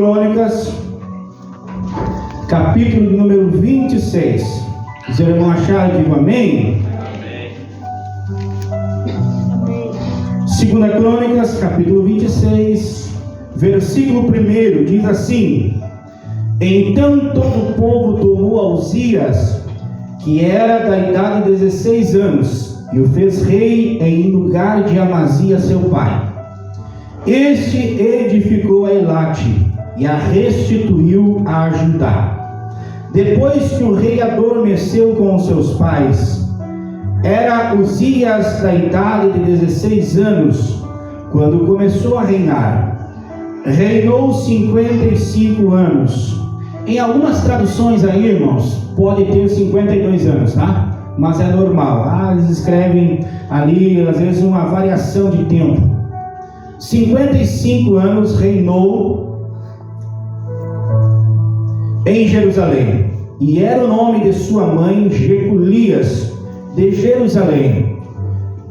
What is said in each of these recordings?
Crônicas, capítulo número 26. Os irmãos acharam? Digo amém? Amém. 2 Crônicas, capítulo 26, versículo 1, diz assim: Então todo o povo tomou a Uzias, que era da idade de 16 anos, e o fez rei em lugar de Amazias seu pai. Este edificou a Elate e a restituiu a Judá. Depois que o rei adormeceu com os seus pais, era Uzias da idade de 16 anos, quando começou a reinar. Reinou 55 anos. Em algumas traduções aí, irmãos, pode ter 52 anos, tá? Mas é normal. Eles escrevem ali, às vezes, uma variação de tempo. 55 anos reinou em Jerusalém, e era o nome de sua mãe Jecolias de Jerusalém,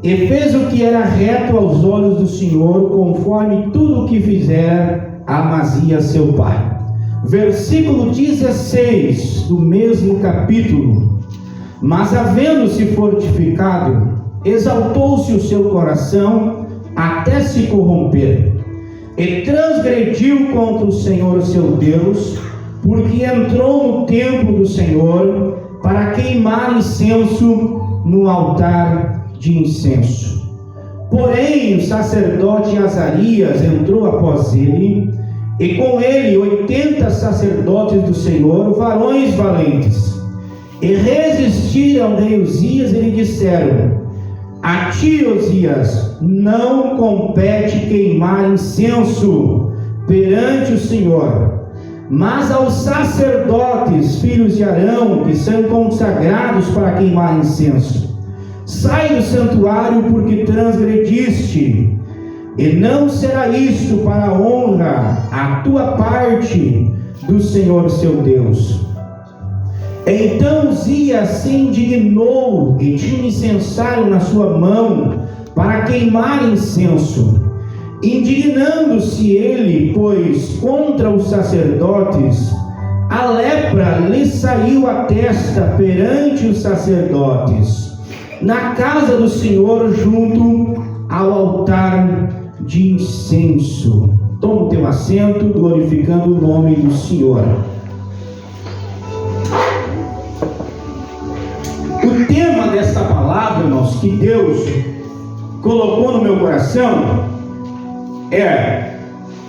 e fez o que era reto aos olhos do Senhor, conforme tudo o que fizera Amazias seu pai. Versículo 16 do mesmo capítulo: Mas havendo-se fortificado, exaltou-se o seu coração até se corromper, e transgrediu contra o Senhor seu Deus, porque entrou no templo do Senhor para queimar incenso no altar de incenso. Porém o sacerdote Azarias entrou após ele, e com ele 80 sacerdotes do Senhor, varões valentes, e resistiram ao rei Uzias e lhe disseram: A ti, Uzias, não compete queimar incenso perante o Senhor, mas aos sacerdotes, filhos de Arão, que são consagrados para queimar incenso. Sai do santuário, porque transgrediste, e não será isto para a honra a tua parte do Senhor seu Deus. Então Uzias se indignou e tinha incensário na sua mão para queimar incenso. Indignando-se ele, pois, contra os sacerdotes, a lepra lhe saiu à testa perante os sacerdotes, na casa do Senhor, junto ao altar de incenso. Toma o teu assento, glorificando o nome do Senhor. O tema desta palavra, irmãos, que Deus colocou no meu coração é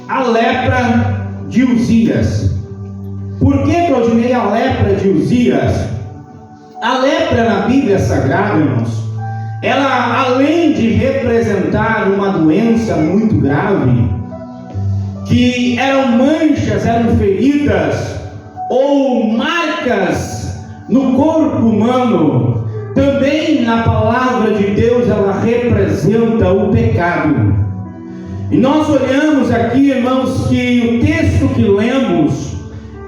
a lepra de Uzias. Por que, Claudinei, a lepra de Uzias? A lepra na Bíblia Sagrada, irmãos, ela, além de representar uma doença muito grave, que eram manchas, eram feridas ou marcas no corpo humano, também na palavra de Deus ela representa o pecado. E nós olhamos aqui, irmãos, que o texto que lemos,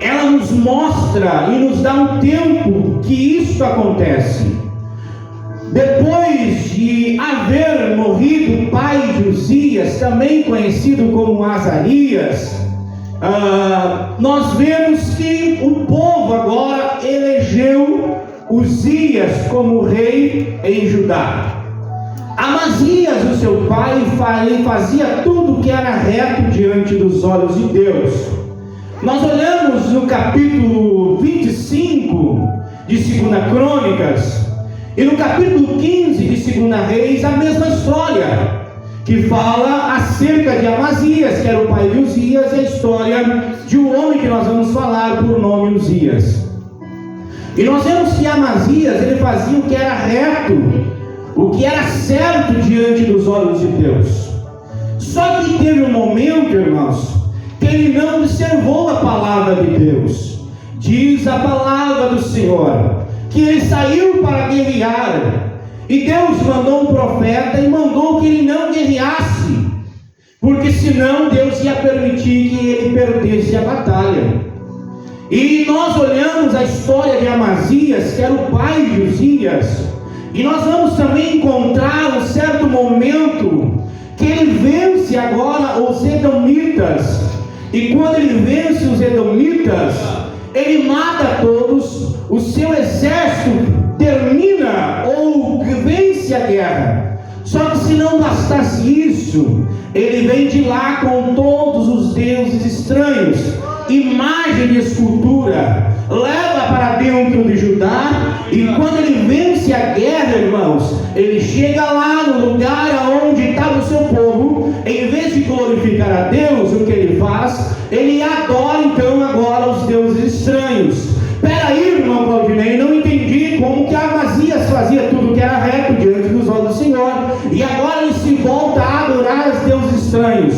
ela nos mostra e nos dá um tempo que isso acontece. Depois de haver morrido o pai de Uzias, também conhecido como Azarias, nós vemos que o povo agora elegeu Uzias como rei em Judá. Amazias, o seu pai, fazia tudo o que era reto diante dos olhos de Deus. Nós olhamos no capítulo 25 de 2 Crônicas e no capítulo 15 de 2 Reis a mesma história, que fala acerca de Amazias, que era o pai de Uzias, e a história de um homem que nós vamos falar por nome Uzias. E nós vemos que Amazias, ele fazia o que era reto, o que era certo diante dos olhos de Deus. Só que teve um momento, irmãos, que ele não observou a palavra de Deus. Diz a palavra do Senhor que ele saiu para guerrear, e Deus mandou um profeta e mandou que ele não guerreasse, porque senão Deus ia permitir que ele perdesse a batalha. E nós olhamos a história de Amazias, que era o pai de Uzias, e nós vamos também encontrar um certo momento que ele vence agora os edomitas, E quando ele vence os edomitas, ele mata todos, o seu exército termina ou vence a guerra. Só que se não bastasse isso, ele vem de lá com todos os deuses estranhos, imagem de escultura, leva para dentro de Judá, e quando ele vence a guerra, irmãos, ele chega lá no lugar onde estava o seu povo, em vez de glorificar a Deus, o que ele faz? Ele adora então agora os deuses estranhos. Peraí, irmão Claudinei, não entendi como que Amazias fazia tudo que era reto diante dos olhos do Senhor, e agora ele se volta a adorar os deuses estranhos.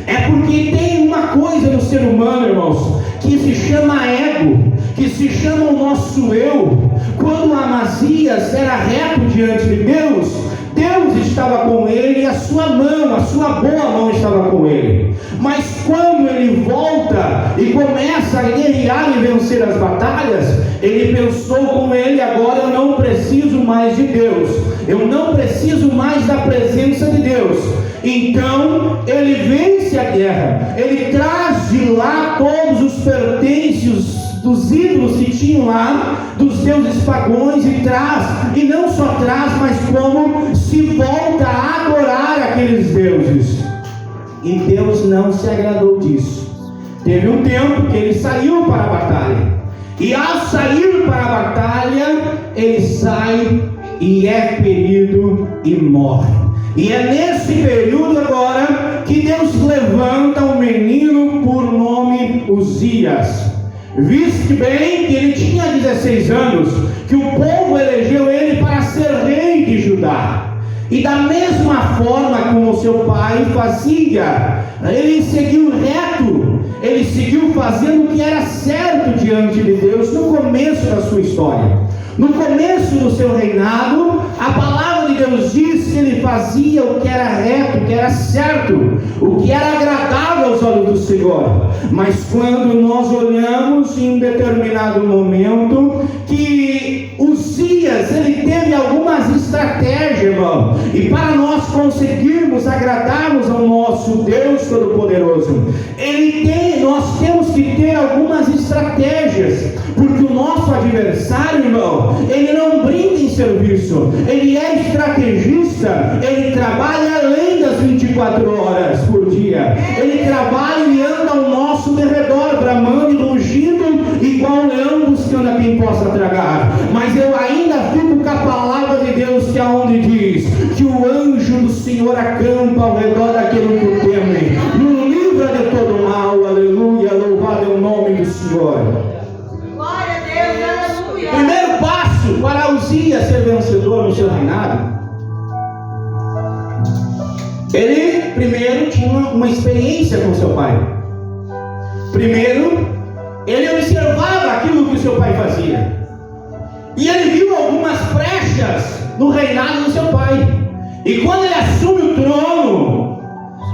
É porque tem uma coisa no ser humano, irmãos, que se chama ego, que se chama o nosso eu. Quando Amazias era reto diante de Deus, Deus estava com ele e a sua mão, a sua boa mão estava com ele. Mas quando ele volta e começa a guerrear e vencer as batalhas, ele pensou com ele: agora eu não preciso mais de Deus, eu não preciso mais da presença de Deus. Então ele vence a guerra, ele traz de lá todos os pertences dos ídolos que tinham lá, dos deuses pagãos, e traz, e não só traz, mas como se volta a adorar aqueles deuses. E Deus não se agradou disso. Teve um tempo que ele saiu para a batalha, e ao sair para a batalha, ele sai e é ferido e morre. E é nesse período agora que Deus levanta um menino por nome Uzias. Viste bem que ele tinha 16 anos, que o povo elegeu ele para ser rei de Judá. E da mesma forma como seu pai fazia, ele seguiu reto, ele seguiu fazendo o que era certo diante de Deus no começo da sua história. No começo do seu reinado, a palavra de Deus diz que ele fazia o que era reto, o que era certo, o que era agradável aos olhos do Senhor. Mas quando nós olhamos em um determinado momento que Uzias, ele teve algumas estratégias, irmão, e para nós conseguirmos agradarmos ao nosso Deus Todo-Poderoso, nós temos que ter algumas estratégias, porque o nosso adversário, irmão, ele não brinca em serviço, ele é estrategista, ele trabalha além das 24 horas por dia, ele trabalha e anda ao nosso derredor, bramando e rugindo, igual um leão buscando a quem possa tragar. Mas eu ainda fico com a palavra de Deus, que é onde diz que o anjo do Senhor acampa ao redor daquele que o teme, nos livra de todo mal. Aleluia, louvado é o nome do Senhor. Glória a Deus, aleluia. Primeiro passo para Uzias ser vencedor no seu reinado, ele primeiro tinha uma experiência com seu pai. Primeiro, ele observava aquilo que seu pai fazia, e ele viu algumas brechas no reinado do seu pai. E quando ele assume o trono,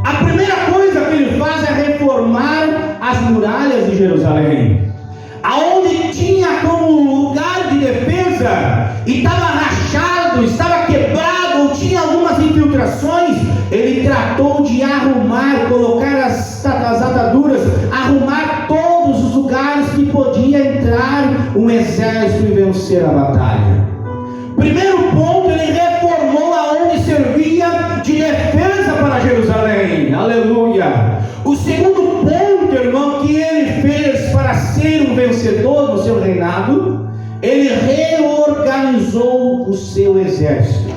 a primeira coisa que ele faz é reformar as muralhas de Jerusalém, aonde tinha como lugar de defesa e estava rachado, estava quebrado, ou tinha algumas infiltrações. Ele tratou de arrumar, colocar as ataduras, arrumar todos os lugares que podia entrar um exército e vencer a batalha. Primeiro ponto, ele reformou aonde servia de defesa para Jerusalém. Aleluia. O segundo ponto, irmão, que ele fez para ser um vencedor no seu reinado, ele reorganizou o seu exército.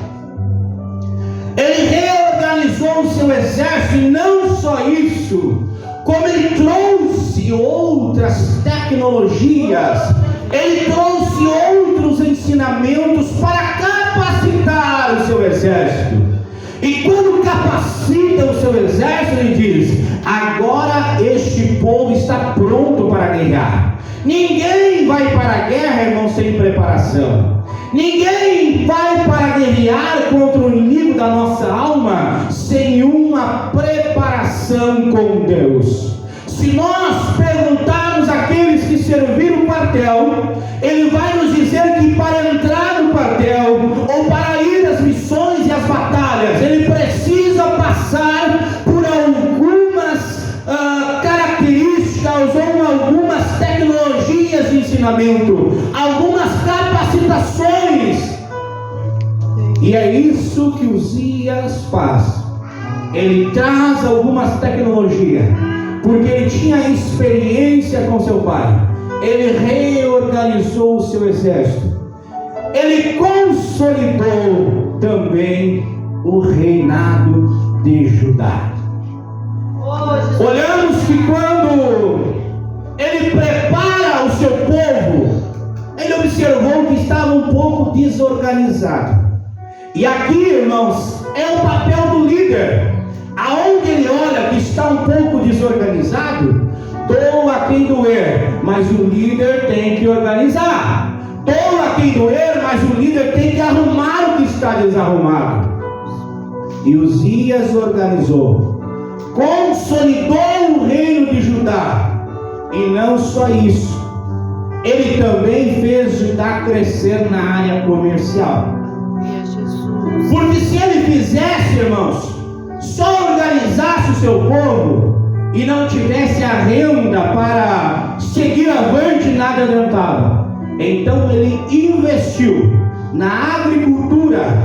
Ele reorganizou o seu exército, e não só isso, como ele trouxe outras tecnologias, ele trouxe outros ensinamentos para capacitar o seu exército. E quando capacita o seu exército, ele diz: agora este povo está pronto para guerrear. Ninguém vai para a guerra, irmão, sem preparação. Ninguém vai para guerrear contra o inimigo da nossa alma sem uma preparação com Deus. Se nós perguntarmos àqueles que serviram o quartel, ele vai nos dizer que para entrar no quartel, ou para ir às missões e às batalhas, ele precisa passar por algumas características treinamento, algumas capacitações. E é isso que Uzias faz. Ele traz algumas tecnologias, porque ele tinha experiência com seu pai. Ele reorganizou o seu exército. Ele consolidou também o reinado de Judá. Olhamos que quando ele prepara o seu povo, ele observou que estava um pouco desorganizado. E aqui, irmãos, é o papel do líder. Aonde ele olha que está um pouco desorganizado, doa quem doer, mas o líder tem que organizar. Doa quem doer, mas o líder tem que arrumar o que está desarrumado. E Uzias organizou, consolidou o reino de Judá. E não só isso, ele também fez Judá crescer na área comercial. Porque se ele fizesse, irmãos, só organizasse o seu povo e não tivesse a renda para seguir avante, nada adiantava. Então ele investiu na agricultura,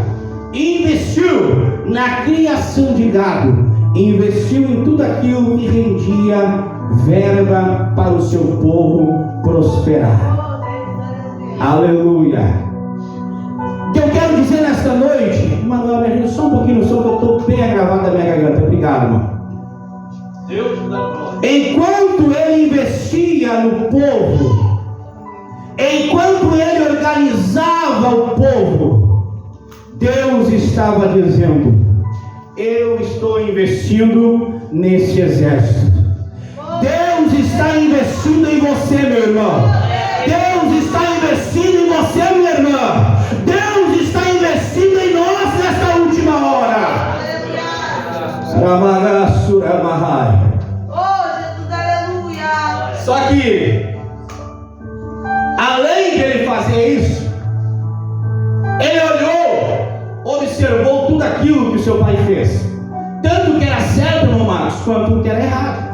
investiu na criação de gado, investiu em tudo aquilo que rendia verba para o seu povo prosperar. Aleluia! O que eu quero dizer nesta noite, Manuel, me ajuda só um pouquinho no som, que eu estou bem agravado da minha garganta. Obrigado, irmão. Enquanto ele investia no povo, enquanto ele organizava o povo, Deus estava dizendo: eu estou investindo nesse exército. Deus está investindo em você, meu irmão. Deus está investindo em você, minha irmã. Deus está investindo em nós nesta última hora. Oh, Jesus, aleluia. Só que, além de ele fazer isso, ele olhou, observou tudo aquilo que o seu pai fez, tanto que era certo, irmão Marcos, quanto que era errado.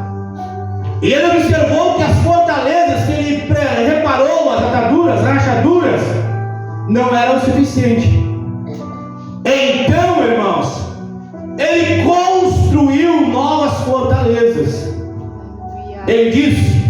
E ele observou que as fortalezas que ele reparou, as ataduras, as rachaduras, não eram o suficiente. Então, irmãos, ele construiu novas fortalezas. Ele disse: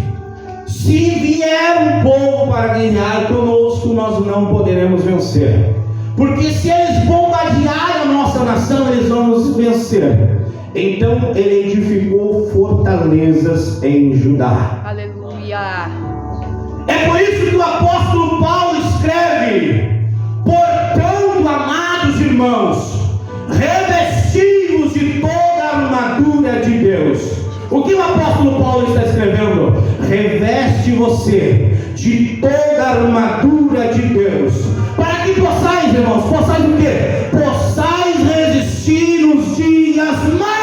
se vier um povo para guerrear conosco, nós não poderemos vencer. Porque se eles bombardearem a nossa nação, eles vão nos vencer. Então ele edificou fortalezas em Judá. Aleluia. É por isso que o apóstolo Paulo escreve: portanto, amados irmãos, revesti-vos de toda a armadura de Deus. O que o apóstolo Paulo está escrevendo? Reveste você de toda a armadura de Deus, para que possais, irmãos, possais o quê? Possais resistir nos dias maus.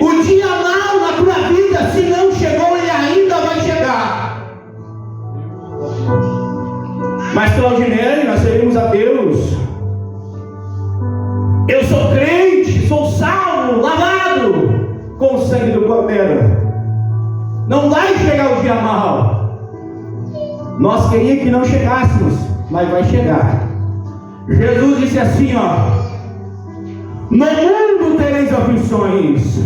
O dia mau na tua vida, se não chegou, ele ainda vai chegar. Mas, Claudinei, nós servimos a Deus. Eu sou crente, sou salvo, lavado com o sangue do Cordeiro. Não vai chegar o dia mau. Nós queríamos que não chegássemos, mas vai chegar. Jesus disse assim, ó: no mundo tereis aflições,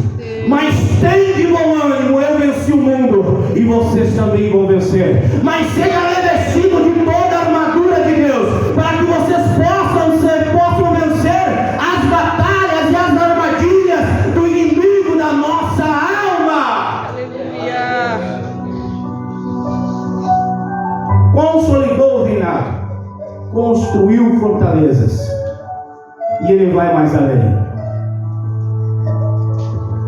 mas tem de bom ânimo, eu venci o mundo, e vocês também vão vencer. Mas seja revestido de toda a armadura de Deus, para que vocês possam vencer as batalhas e as armadilhas do inimigo da nossa alma. Aleluia. Consolidou o reinado, construiu fortalezas, e ele vai mais além.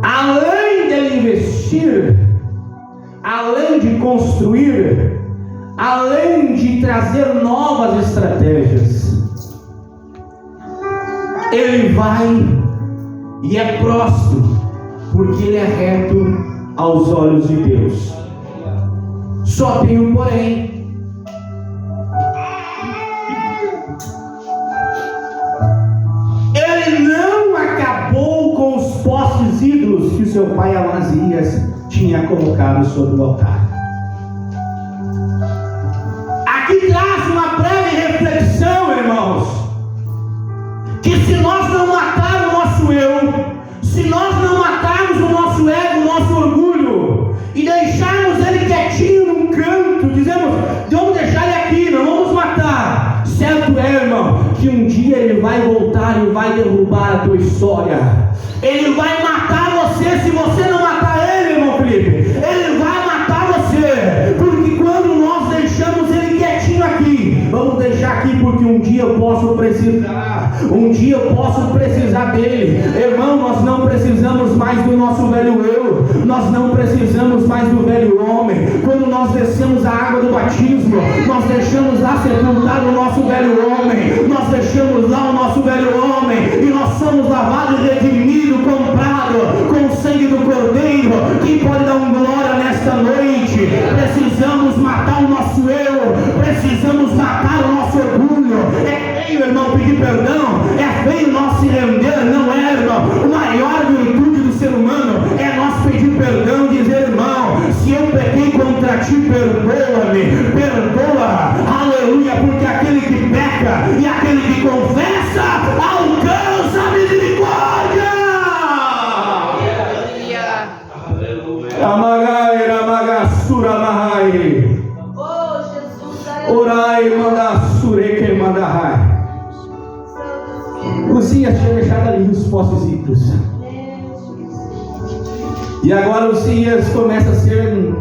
Além de investir, além de construir, além de trazer novas estratégias, ele vai e é próspero, porque ele é reto aos olhos de Deus. Só tem um porém. Ele não acabou com os postes ídolos que o seu pai Amazias tinha colocado sobre o altar. Aqui traz uma breve reflexão, irmãos, que se nós não matarmos o nosso eu, se nós não matarmos o nosso ego, o nosso orgulho, e deixarmos ele quietinho num canto, dizemos, vamos deixar ele aqui, não vamos matar. Certo é, irmão, que um dia ele vai voltar e vai derrubar a tua história. Ele vai matar você se você não matar ele, irmão Felipe. Ele vai matar você, porque quando nós deixamos ele quietinho aqui, vamos deixar aqui porque um dia eu posso precisar, um dia eu posso precisar dele. Irmão, nós não precisamos mais do nosso velho eu, nós não precisamos mais do velho homem. Quando nós descemos a água do batismo, nós deixamos lá sepultado o nosso velho homem, nós deixamos lá o nosso velho homem, e nós somos lavados, redimidos, comprados com o sangue do Cordeiro. Quem pode dar um glória nesta noite? Precisamos matar o nosso eu, precisamos matar o nosso orgulho. É feio, irmão, pedir perdão, é feio nós se render, não é, irmão? A maior virtude do ser humano é nós pedir perdão, dizer, irmão, se eu pequei contra ti, perdoa-me, perdoa, aleluia, porque aquele que peca e aquele que confessa alcança a misericórdia. Amagai, Ramagassura Mahai. Oh, Jesus, Orai, Mandassure que Mandahai. Uzias tinha deixado ali os postos ídolos. E agora Uzias começa a ser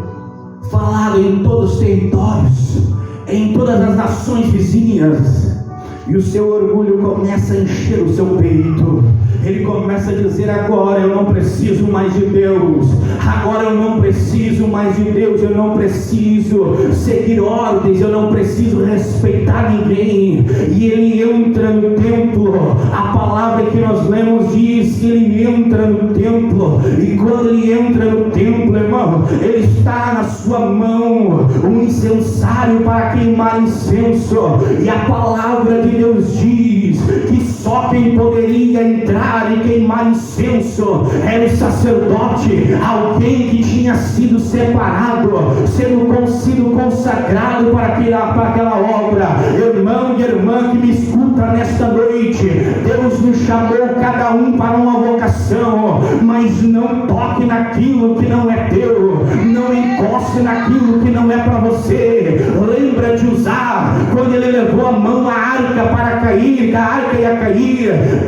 falado em todos os territórios, em todas as nações vizinhas. E o seu orgulho começa a encher o seu peito. Ele começa a dizer, agora eu não preciso mais de Deus, agora eu não preciso mais de Deus, eu não preciso seguir ordens, eu não preciso respeitar ninguém. E ele entra no templo, a palavra que nós lemos diz que ele entra no templo, e quando ele entra no templo, irmão, ele está na sua mão um incensário para queimar incenso, e a palavra de Deus diz que só quem poderia entrar e queimar incenso era o sacerdote, alguém que tinha sido separado, sido consagrado para aquela obra. Irmão e irmã que me escuta nesta noite, Deus nos chamou cada um para uma vocação, mas não toque naquilo que não é teu, não encoste naquilo que não é para você. Lembra de usar, quando ele levou a mão à arca para cair, que a arca ia cair,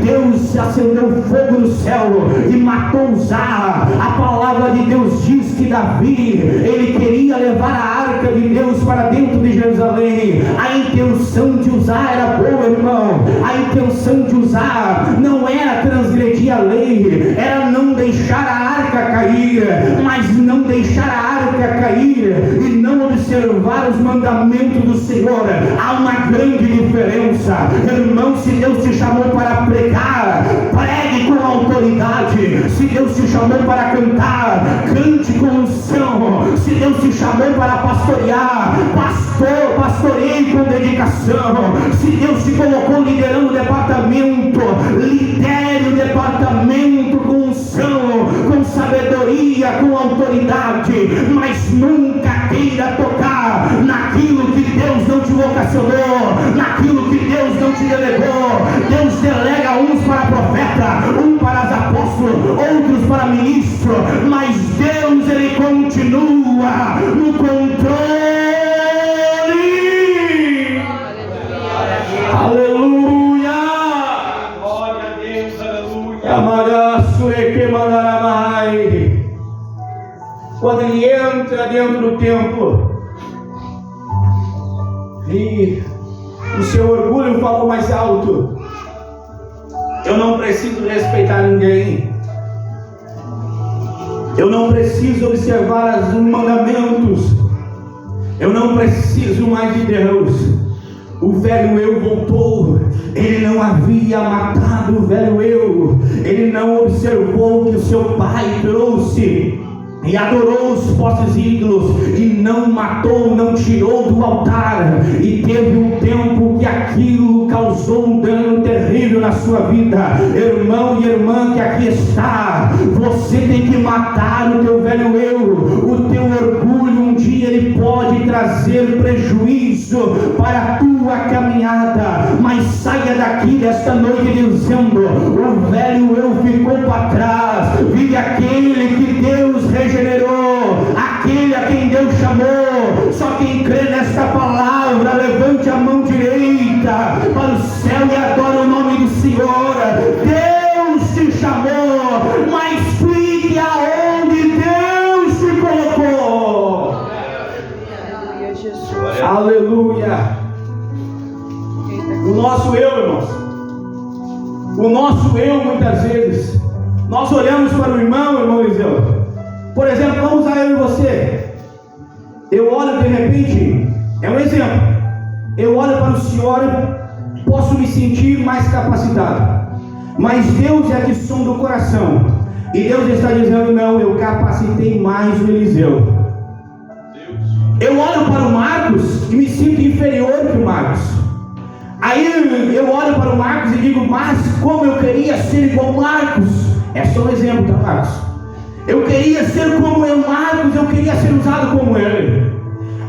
Deus acendeu fogo no céu e matou Uzá. A palavra de Deus diz que Davi, ele queria levar a arca de Deus para dentro de Jerusalém. A intenção de Uzá era boa, irmão. A intenção de Uzá não era transgredir a lei, era não deixar a arca cair, mas não deixar a arca cair e não observar os mandamentos do Senhor. Há uma grande diferença, irmão. Se Deus te chamou para pregar, pregue com autoridade. Se Deus te chamou para cantar, cante com unção. Se Deus te chamou para pastorear, pastoreie com dedicação. Se Deus te colocou liderando o departamento, lidere o departamento com unção, com sabedoria, com autoridade, mas nunca queira tocar naquilo que Deus não te vocacionou, naquilo que Deus não te delegou. Deus delega uns para profeta, um para apóstolo, outros para ministro, mas Deus, ele continua no controle. Aleluia! Glória a Deus, aleluia! Amagassure que mandaramai. Quando ele entra dentro do templo, e o seu orgulho falou mais alto: eu não preciso respeitar ninguém, eu não preciso observar os mandamentos, eu não preciso mais de Deus. O velho eu voltou. Ele não havia matado o velho eu, ele não observou que o seu pai trouxe e adorou os postes ídolos, e não matou, não tirou do altar, e teve um tempo que aquilo causou um dano terrível na sua vida. Irmão e irmã que aqui está, você tem que matar o teu velho eu. O teu orgulho um dia ele pode trazer prejuízo para a tua caminhada, mas saia daqui desta noite dizendo: o velho eu ficou para trás, vive aquele que Deus regenerou, aquele a quem Deus chamou. Só quem crê nesta palavra, levante a mão direita para o céu e adore o nome do Senhor. Deus te chamou, mas fique aonde Deus te colocou. Aleluia, Jesus. Aleluia. O nosso eu, irmãos, o nosso eu, muitas vezes, nós olhamos para o irmão Eliseu. Por exemplo, vamos usar eu e você. Eu olho de repente, é um exemplo. Eu olho para o Senhor, posso me sentir mais capacitado. Mas Deus é que sonda o coração. E Deus está dizendo: não, eu capacitei mais o Eliseu. Eu olho para o Marcos e me sinto inferior que o Marcos. Aí eu olho para o Marcos e digo: mas como eu queria ser igual ao Marcos. É só um exemplo, tá, Marcos? Eu queria ser como eu, Marcos, eu queria ser usado como ele.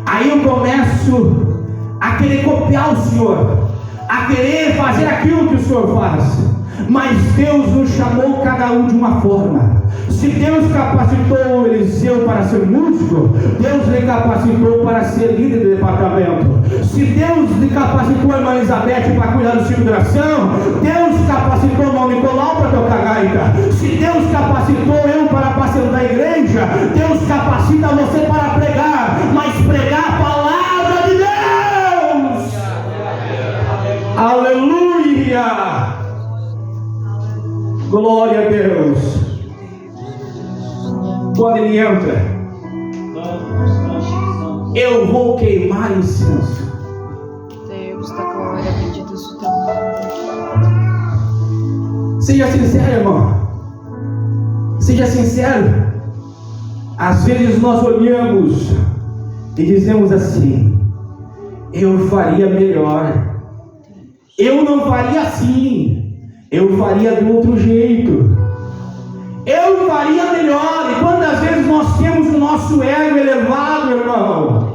Aí eu começo a querer copiar o Senhor, a querer fazer aquilo que o Senhor faz. Mas Deus nos chamou cada um de uma forma. Se Deus capacitou o Eliseu para ser músico, Deus lhe capacitou para ser líder de departamento. Se Deus lhe capacitou a irmã Elizabeth para cuidar do ciclo de oração, Deus capacitou o irmão Nicolau para tocar gaita. Se Deus capacitou eu para apacentar a igreja, Deus capacita você para pregar, mas pregar a palavra de Deus. Aleluia! Glória a Deus. Quando ele entra, eu vou queimar incenso. Deus da glória, bendito seja o teu nome. Seja sincero, irmão. Seja sincero. Às vezes nós olhamos e dizemos assim: eu faria melhor. Eu não faria assim. Eu faria do outro jeito. Eu faria melhor. E quantas vezes nós temos o nosso ego elevado, irmão?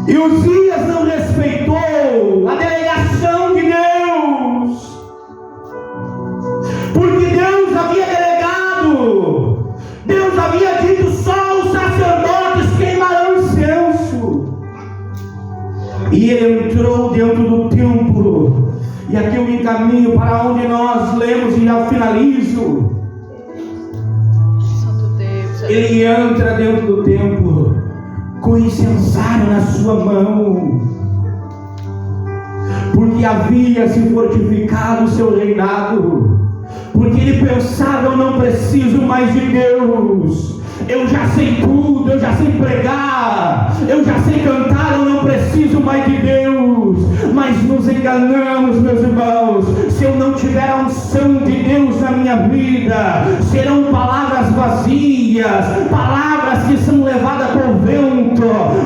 E Uzias não respeitou a delegação de Deus, porque Deus havia delegado. Deus havia dito: só os sacerdotes queimarão incenso. E ele entrou dentro do templo. E aqui eu me encaminho para onde nós lemos e já finalizo. Santo Deus. Ele entra dentro do templo com incensário na sua mão, porque havia se fortificado o seu reinado, porque ele pensava: eu não preciso mais de Deus, eu já sei tudo, eu já sei pregar, eu já sei cantar, eu não preciso mais de Deus. Mas nos enganamos, meus irmãos. Se eu não tiver a unção de Deus na minha vida, serão palavras vazias, palavras que são levadas pelo vento.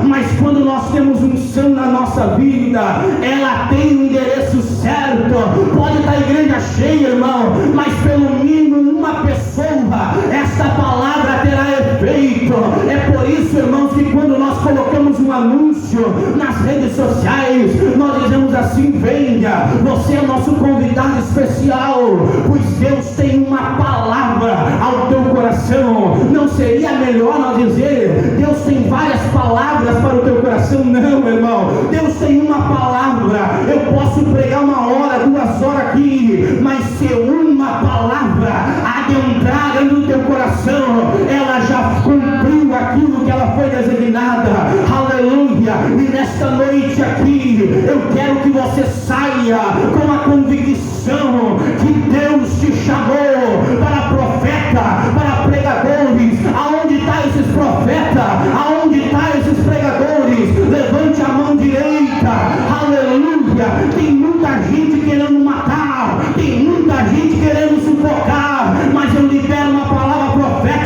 Mas quando nós temos unção na nossa vida, ela tem o endereço certo. Pode estar a igreja cheia, irmão, mas pelo mínimo uma pessoa, essa palavra terá efeito. É por isso, irmãos, que quando nós colocamos um anúncio nas redes sociais, nós dizemos assim: venha, você é nosso convidado especial, pois Deus tem uma palavra ao teu coração. Não seria melhor nós dizer: Deus tem várias palavras para o teu coração? Não, irmão, Deus tem uma palavra. Eu posso pregar 1 hora, 2 horas aqui, mas se uma palavra adentrar no teu coração, ela já cumpriu aquilo que ela foi designada. Aleluia! E nesta noite aqui, eu quero que você saia com a convicção que Deus te chamou para profeta, para pregadores. Aonde estão esses profetas? Aonde estão esses pregadores? Levante a mão direita. Aleluia! Tem muita gente querendo matar, tem muita gente querendo sufocar, mas eu libero uma palavra profética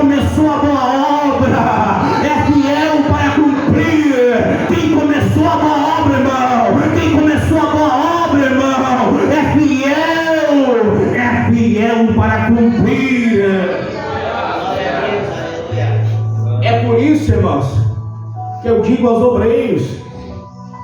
começou a boa obra é fiel para cumprir. Quem começou a boa obra, irmão, quem começou a boa obra, irmão, é fiel para cumprir. É por isso, irmãos, que eu digo aos obreiros,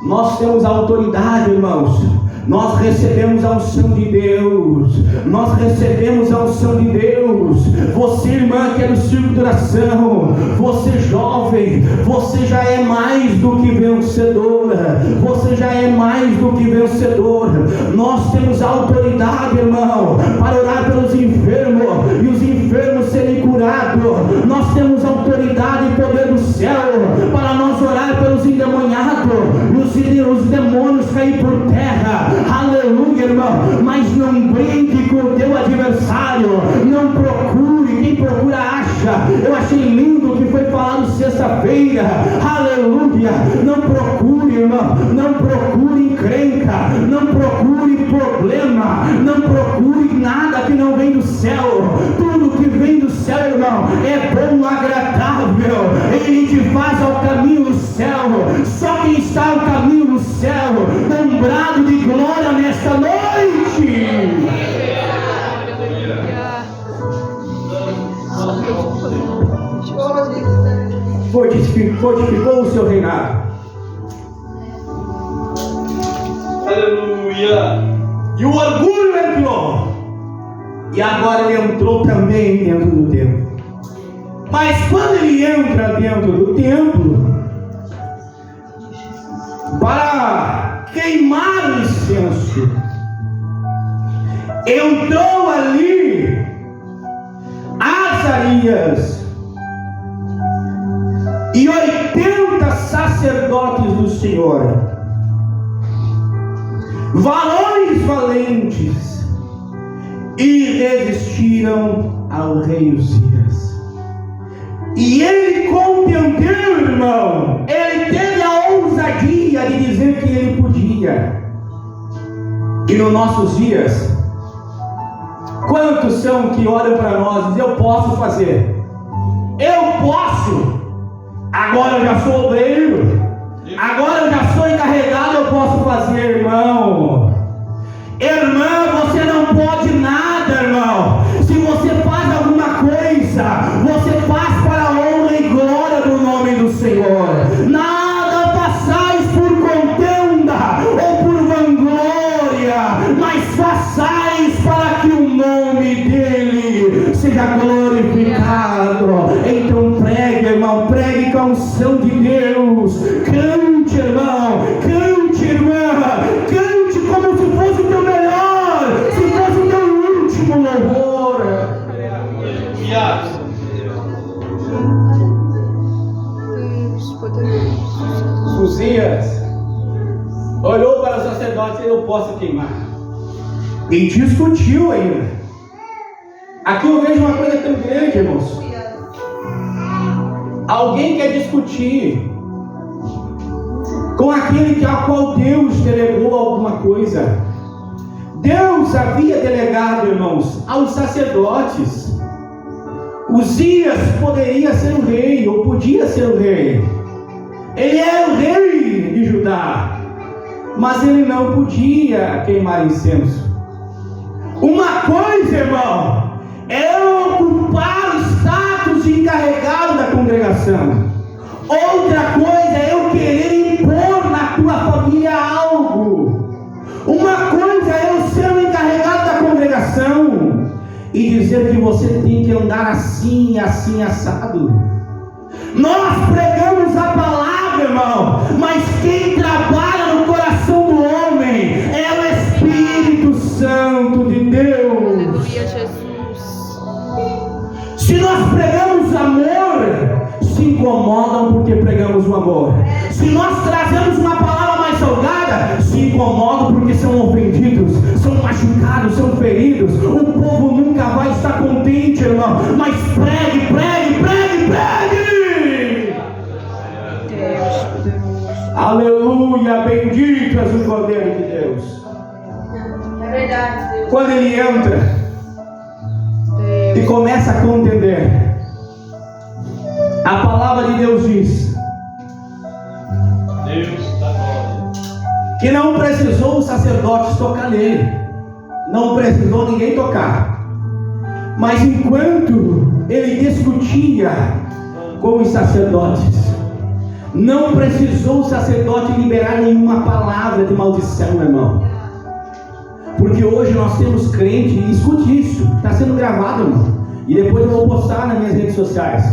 nós temos autoridade, irmãos. Nós recebemos a unção de Deus. Nós recebemos a unção de Deus. Você, irmã, que é do círculo de oração, você jovem, você já é mais do que vencedora. Você já é mais do que vencedor. Nós temos autoridade, irmão, para orar pelos enfermos e os enfermos serem curados. Nós temos autoridade e poder do céu para nós orar pelos endemoniados e os demônios cair por terra. Aleluia, irmão. Mas não brinque com o teu adversário. Não procure. Quem procura acha. Eu achei lindo o que foi falado sexta-feira. Aleluia. Não procure, irmão. Não procure encrenca. Não procure problema. Não procure nada que não vem do céu. Tudo que vem do céu, irmão, é bom, agradável. Ele te faz ao caminho do céu. Só quem está ao caminho do céu, lembrado de glória nesta noite. Fortificou o seu reinado. Aleluia. E o orgulho entrou. E agora ele entrou também dentro do templo. Mas quando ele entra dentro do templo para queimar o incenso, entrou ali Azarias e 80 sacerdotes do Senhor, varões valentes, e resistiram ao rei Uzias. E ele compreendeu, irmão, ele teve a ousadia de dizer que ele podia. E nos nossos dias, quantos são que olham para nós e dizem: eu posso fazer, eu posso, agora eu já sou obreiro, agora eu já sou encarregado, eu posso fazer, irmão. Irmã, você não pode nada, irmão. Se você faz alguma coisa, você faz para a honra e glória do nome do Senhor. Nada façais por contenda ou por vanglória, mas façais para que o nome dele seja glorificado. Então pregue, irmão, pregue com a unção de Deus. Cante, irmão, cante, irmã, cante como se fosse o teu melhor, se fosse o teu último louvor. Deus poderoso. Uzias olhou para os sacerdotes e: eu posso queimar. E discutiu ainda. Aqui eu vejo uma coisa tão grande, irmãos. Alguém quer discutir com aquele a qual Deus delegou alguma coisa. Deus havia delegado, irmãos, aos sacerdotes. Uzias poderia ser o rei, ou podia ser o rei. Ele era o rei de Judá, mas ele não podia queimar incenso. Uma coisa, irmão, é ocupar o status de encarregado da congregação. Outra coisa é eu querer impor na tua família algo. Uma coisa é eu ser o encarregado da congregação e dizer que você tem que andar assim, assim, assado. Nós pregamos a palavra, irmão, mas quem trabalha no coração do homem é o Espírito Santo de Deus. Aleluia, Jesus. Se nós pregamos amor, se incomodam porque pregamos o amor. Se nós trazemos uma palavra mais salgada, se incomodam porque são ofendidos, são machucados, são feridos. O povo nunca vai estar contente, irmão. Mas pregue, pregue, pregue, pregue. Deus poderoso. Aleluia, bendito és o Cordeiro de Deus. É verdade, Deus. Quando ele entra e começa a contender, A palavra de Deus diz que não precisou os sacerdotes tocar nele, não precisou ninguém tocar, mas enquanto ele discutia com os sacerdotes, não precisou o sacerdote liberar nenhuma palavra de maldição, meu irmão. Porque hoje nós temos crente, e escute isso, está sendo gravado, irmão, e depois eu vou postar nas minhas redes sociais.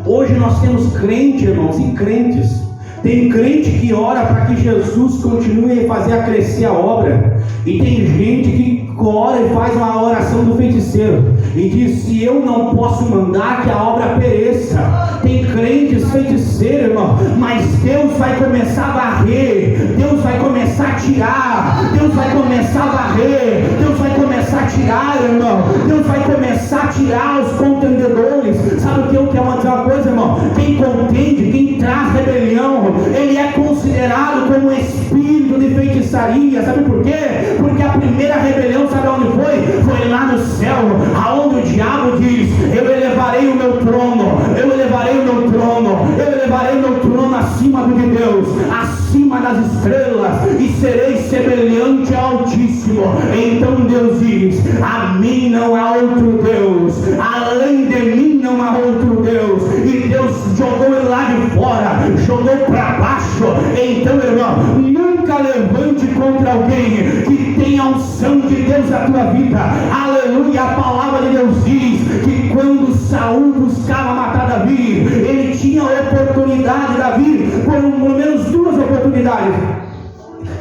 Hoje nós temos crente, irmãos, e crentes. Tem crente que ora para que Jesus continue a fazer crescer a obra, e tem gente que ora e faz uma oração do feiticeiro e diz: se eu não posso mandar, que a obra pereça. Tem crentes feiticeiros, irmão, mas Deus vai começar a varrer, Deus vai começar a tirar, Deus vai começar a varrer, Deus vai começar a tirar, irmão, Deus vai começar a tirar os contendedores. Sabe o que eu quero dizer uma coisa, irmão? Quem contende, quem traz rebelião, ele é considerado como um espírito de feitiçaria. Sabe por quê? Porque a primeira rebelião, sabe onde foi? Foi lá no céu, aonde o diabo diz: eu elevarei o meu trono, eu elevarei o meu trono, eu elevarei o meu trono acima do de Deus, acima das estrelas, e serei semelhante ao Altíssimo. Então Deus diz: a mim não há outro Deus, além de mim não há outro Deus. E Deus jogou ele lá de fora, jogou para baixo. Então, irmão, nunca levante contra alguém que tem a unção de Deus na tua vida. Aleluia. A palavra de Deus diz que quando Saul buscava matar Davi, ele tinha a oportunidade, Davi, por pelo menos duas oportunidades.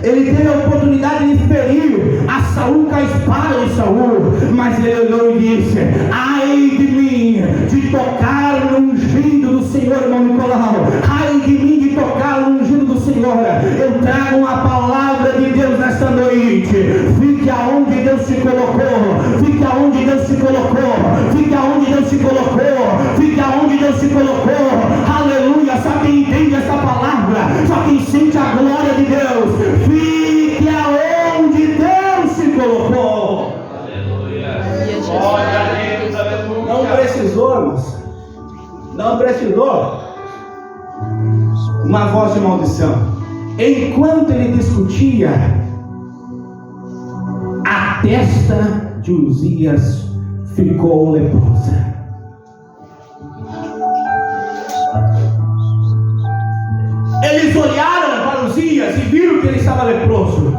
Ele teve a oportunidade de ferir a Saul com a espada de Saul, mas ele olhou e disse: ai de mim de tocar no ungido do Senhor, irmão Nicolau, ai de mim de tocar no ungido do Senhor. Eu trago uma palavra de Deus nesta noite. Fique aonde Deus te colocou, fique aonde Deus te colocou, fique aonde Deus te colocou, fique aonde Deus te colocou. Aleluia. Só quem entende essa palavra, só quem sente a glória de Deus, fique aonde Deus te colocou. Aleluia. Não precisou, irmãos, não precisou uma voz de maldição. Enquanto ele discutia, a testa de Uzias ficou leprosa. Eles olharam para Uzias e viram que ele estava leproso,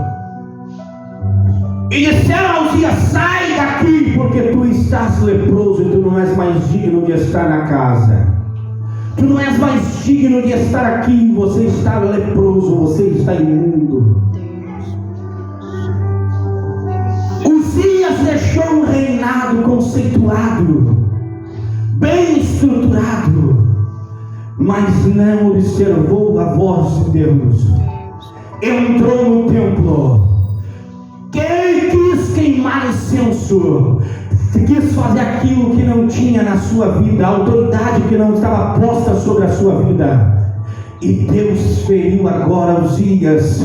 e disseram a Uzias: sai daqui, porque tu estás leproso e tu não és mais digno de estar na casa. Tu não és mais digno de estar aqui, você está leproso, você está imundo. Uzias deixou um reinado conceituado, bem estruturado, mas não observou a voz de Deus. Entrou no templo, quis queimar incenso, quis fazer aquilo que não tinha na sua vida, a autoridade que não estava posta sobre a sua vida. E Deus feriu agora Uzias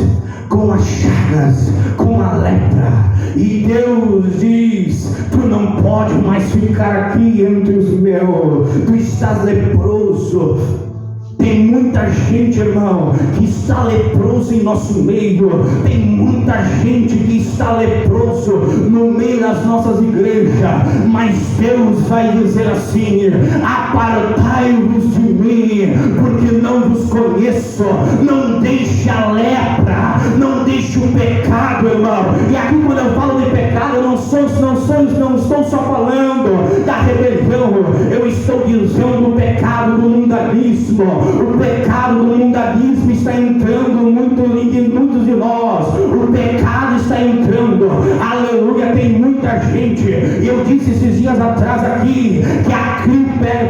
com as chagas, com a lepra. E Deus diz: tu não pode mais ficar aqui entre os meus, tu estás leproso. Tem muita gente, irmão, que está leproso em nosso meio. Tem muita gente que está leproso no meio das nossas igrejas. Mas Deus vai dizer assim: apartai-vos de mim, porque não vos conheço. Não deixe a lepra, não deixe o pecado, irmão. E aqui, quando eu falo de pecado, eu não estou só falando da rebelião. Eu estou dizendo do pecado do mundanismo. O pecado do mundanismo está entrando muito em muitos de nós. O pecado está entrando. Aleluia. Tem muita gente. Eu disse esses dias atrás aqui que a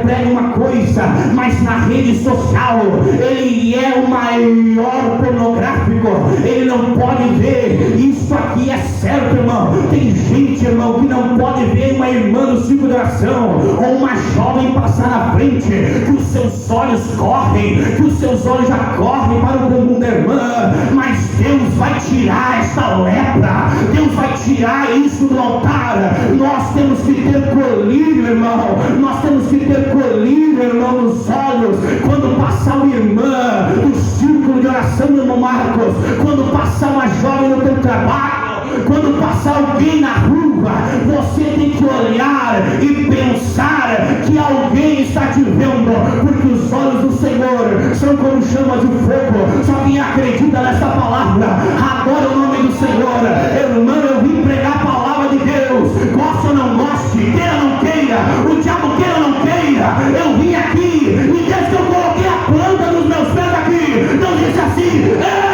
prega uma coisa, mas na rede social ele é o maior pornográfico. Ele não pode ver. Isso aqui é certo, irmão. Tem gente, irmão, que não pode ver uma irmã no ciclo de oração ou uma jovem passar na frente, que os seus olhos correm, que os seus olhos já correm para o bumbum da irmã. Mas Deus vai tirar essa lepra, Deus vai tirar isso do altar. Nós temos que ter colírio, irmão. Nós temos que ter colírio, irmão, nos olhos. Quando passar uma irmã no círculo de oração, meu irmão Marcos, quando passar uma jovem no teu trabalho, quando passar alguém na rua, você tem que olhar e pensar que alguém está te vendo, porque os olhos do Senhor são como chamas de fogo. Só quem acredita nessa palavra, adora o nome do Senhor. Irmão, eu vim pregar a palavra de Deus, goste ou não goste, queira ou não queira, o diabo queira ou não queira, eu vim aqui, e desde que eu coloquei a planta dos meus pés aqui, não disse assim: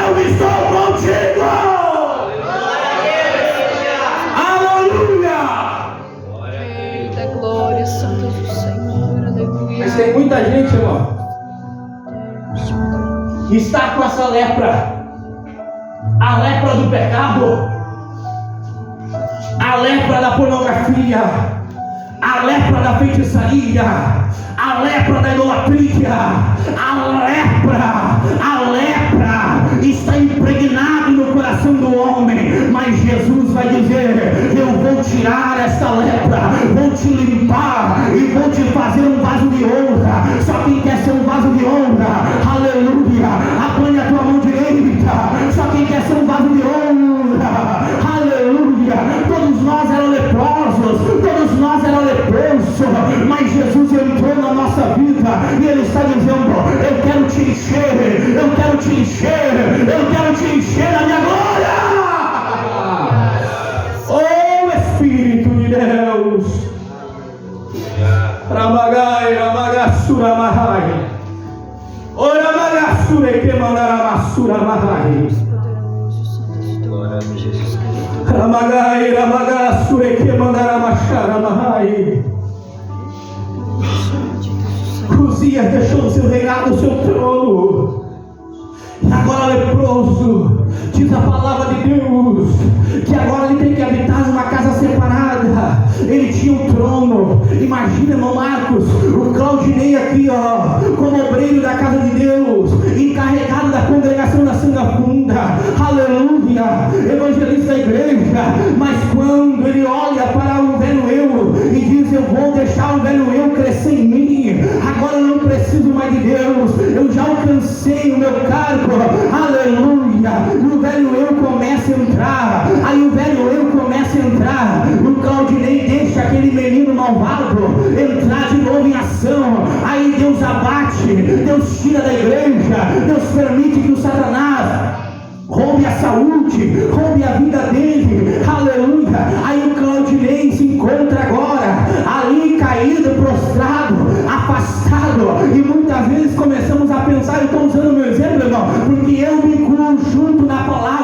eu estou contigo. Eita, glória, santo do Senhor, aleluia. Mas tem muita gente, irmão, que está com essa lepra, a lepra do pecado, a lepra da pornografia, a lepra da feitiçaria, a lepra da idolatria, a lepra está impregnada no coração do homem, mas Jesus vai dizer: eu vou tirar esta lepra, vou te limpar e vou te fazer um vaso de honra. Só quem quer ser um vaso de honra, aleluia, apanha a tua mão direita. Só quem quer ser um vaso de honra, aleluia. Todos nós éramos leprosos, todos nós éramos leprosos, mas Jesus entrou na nossa vida e Ele está dizendo: eu quero te encher, eu quero te encher, eu quero te encher da minha glória. Oh Espírito de Deus, Ramagai, Ramagassura Mahai, Oramagassura que mandaramassura Mahai, Ramagai, Ramagassura que mandaramachara Mahai. Uzias deixou o seu reinado, o seu trono, e agora leproso, diz a palavra de Deus, que agora ele tem que habitar numa casa separada. Ele tinha um trono. Imagina, irmão Marcos, o Claudinei aqui, ó, como obreiro da casa de Deus, encarregado da congregação da Sanga Funda, aleluia, evangelista da igreja. Mas quando ele olha para o velho eu e diz: eu vou deixar o velho eu crescer em mim, agora eu não preciso mais de Deus, eu já alcancei o meu cargo, aleluia. E o velho eu começa a entrar, aí o velho eu começa a entrar, o Claudinei deixa aquele menino malvado entrar de novo em ação, aí Deus abate, Deus tira da igreja, Deus permite que o Satanás roube a saúde, roube a vida dele, aleluia. Aí o Claudinei se encontra agora ali caído, prostrado, afastado, e muitas vezes começamos a pensar, eu estou usando o meu exemplo, irmão, porque eu me conjunto na palavra.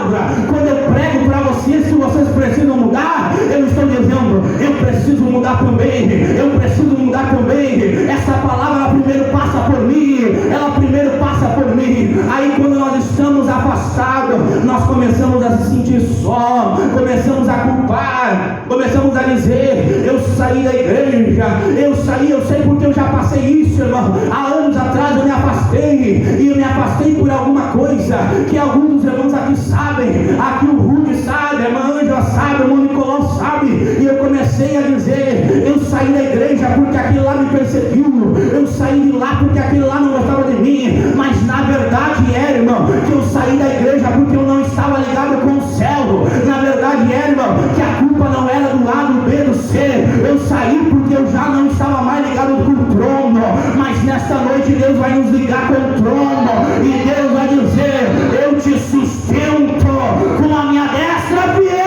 Quando eu prego para vocês que vocês precisam mudar, eu estou dizendo: eu preciso mudar também, eu preciso mudar também. Essa palavra ela primeiro passa por mim, ela primeiro passa por mim. Aí quando nós estamos afastados, nós começamos a se sentir só, começamos a culpar, começamos a dizer: eu saí da igreja, eu sei porque eu já passei isso, irmão. Há anos atrás eu me afastei, e eu me afastei por alguma coisa que alguns dos irmãos aqui sabem, aqui o Rui sabe, a irmã Ângela sabe, o irmão Nicolau sabe, e eu comecei a dizer: eu saí da igreja porque aquilo lá me perseguiu, eu saí de lá porque aquilo lá não gostava de mim. Mas na verdade era, irmão, que eu saí da igreja porque eu não estava ligado com o céu. Na verdade era, irmão, que a culpa não era do lado B do C, eu saí porque eu já não estava mais ligado com o trono. Mas nesta noite Deus vai nos ligar com o trono, e Deus vai dizer: eu te sustento com a minha destra fiel.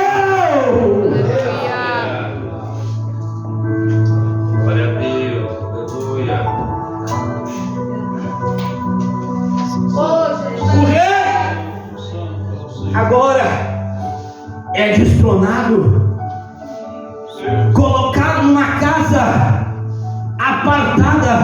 Glória a Deus, aleluia. O rei agora é destronado, colocado numa casa apartada.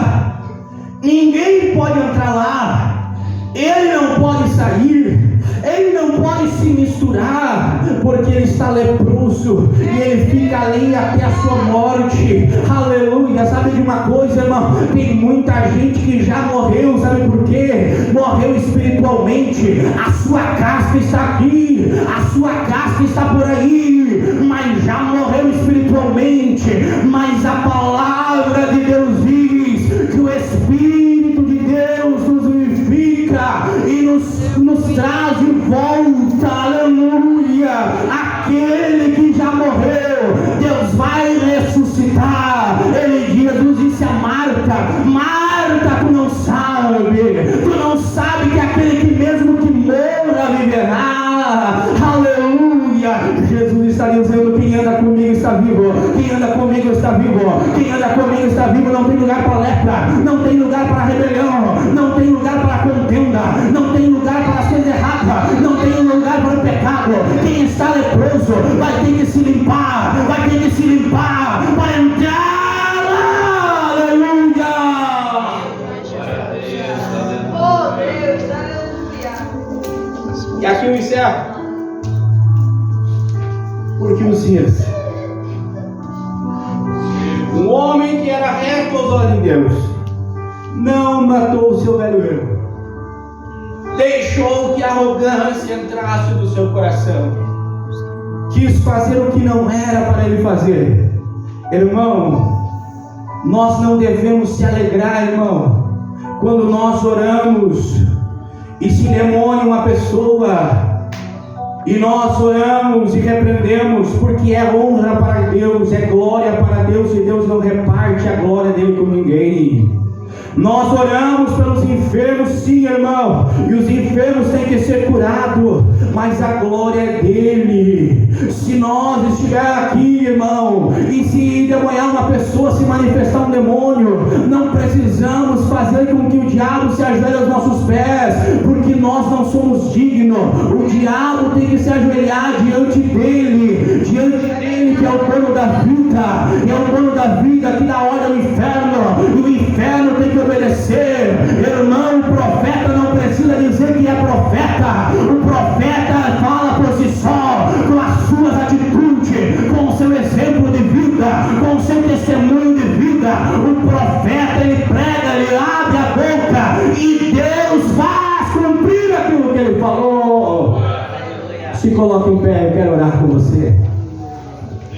Ninguém pode entrar lá, ele não pode sair, ele não pode se misturar, porque ele está leproso, e ele fica ali até a sua morte, aleluia. Sabe de uma coisa, irmão? Tem muita gente que já morreu, sabe por quê? Morreu espiritualmente, a sua casca está aqui, a sua casca está por aí, mas já morreu espiritualmente. intelectualmente, mas a palavra de Deus diz que o Espírito de Deus nos vivifica e nos traz de volta, aleluia, aquele que já morreu. Deus vai ressuscitar. Jesus disse a Marta: Marta, tu não sabe que aquele que mesmo que morra viverá. Aleluia. Jesus está dizendo: quem anda comigo está vivo, quem anda comigo está vivo, quem anda comigo está vivo. Não tem lugar para lepra, não tem lugar para rebelião, não tem lugar para contenda, não tem lugar para as coisas erradas, não tem lugar para o pecado. Quem está leproso vai ter que se limpar, vai ter que se limpar para entrar. Aleluia. Oh, Deus, aleluia. E aqui eu encerro. Porque Uzias, um homem que era reto aos olhos de Deus, não matou o seu velho eu. Deixou que a arrogância entrasse no seu coração. Quis fazer o que não era para ele fazer. Irmão, nós não devemos se alegrar, irmão, quando nós oramos e se demônia uma pessoa, e nós oramos e repreendemos, porque é honra para Deus, é glória para Deus, e Deus não reparte a glória dele com ninguém. Nós oramos pelos enfermos, sim, irmão, e os enfermos têm que ser curados, mas a glória é dele. Se nós estivermos aqui, irmão, e se demoniar uma pessoa, se manifestar um demônio, não precisamos fazer com que o diabo se ajoelhe aos nossos pés, porque nós não somos dignos. O diabo tem que se ajoelhar diante dele, que é o dono da vida, é o dono da vida que dá ordem ao inferno, e o inferno tem que obedecer. Irmão, o profeta não precisa dizer que é profeta. O profeta fala por si só, com as suas atitudes, com o seu exemplo de vida, com o seu testemunho de vida. O profeta, ele prega, ele abre a boca e Deus faz cumprir aquilo que ele falou. Se coloque em pé, eu quero orar com você.